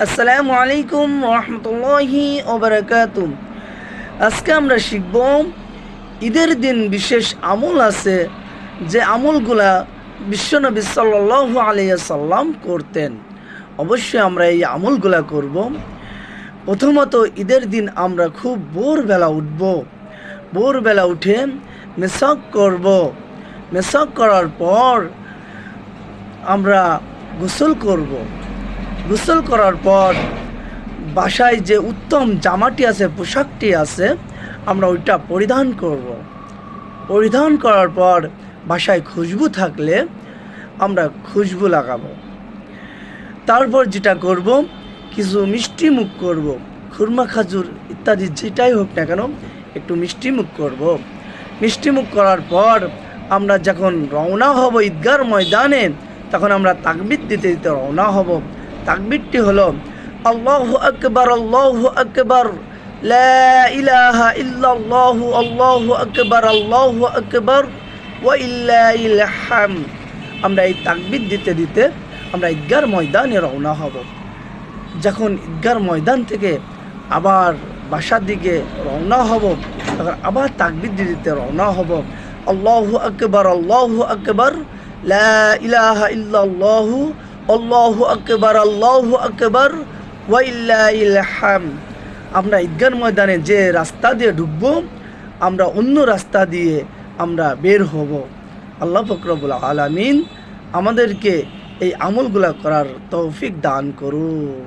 আসসালামু আলাইকুম রহমতুল্লাহি ওবারাকাতুহ। আজকে আমরা শিখব ঈদের দিন বিশেষ আমল আছে, যে আমলগুলা বিশ্বনবী সাল্লাল্লাহু আলাইহি সাল্লাম করতেন। অবশ্যই আমরা এই আমলগুলা করব। প্রথমত ঈদের দিন আমরা খুব ভোরবেলা উঠব। ভোরবেলা উঠে মেসাক করব। মেসাক করার পর আমরা গোসল করব। গোসল করার পর বাসায় যে উত্তম জামাটি আছে, পোশাকটি আছে, আমরা ওইটা পরিধান করব। পরিধান করার পর বাসায় খুশবু থাকলে আমরা খুশবু লাগাবো। তারপর যেটা করব, কিছু মিষ্টি মুখ করব, খুরমা খাজুর ইত্যাদি যেটাই হোক না কেন একটু মিষ্টি মুখ করব। মিষ্টি মুখ করার পর আমরা যখন রওনা হব ঈদগার ময়দানে, তখন আমরা তাকবীর দিতে দিতে রওনা হব। তাকবীরটি হলো আল্লাহু আকবার, আল্লাহু আকবার, লা ইলাহা ইল্লাল্লাহু, আল্লাহু আকবার, আল্লাহু আকবার, ওয়া ইল্লাহিল হামদ। আমরা এই তাকবীর দিতে দিতে আমরা ঈদগার ময়দানে রওনা হব। যখন ঈদগার ময়দান থেকে আবার বাসার দিকে রওনা হব, তখন আবার তাকবীর দিতে রওনা হব। আল্লাহু আকবার, আল্লাহু আকবার, লা ইলাহা ইল্লাল্লাহু, আল্লাহু আকবার, আল্লাহু আকবার, ওয়া ইল্লাহিল হামদ। আমরা ঈদগার ময়দানে যে রাস্তা দিয়ে ঢুকবো, আমরা অন্য রাস্তা দিয়ে আমরা বের হব। আল্লাহ পাক রব্বুল আলামিন আমাদেরকে এই আমলগুলা করার তৌফিক দান করুন।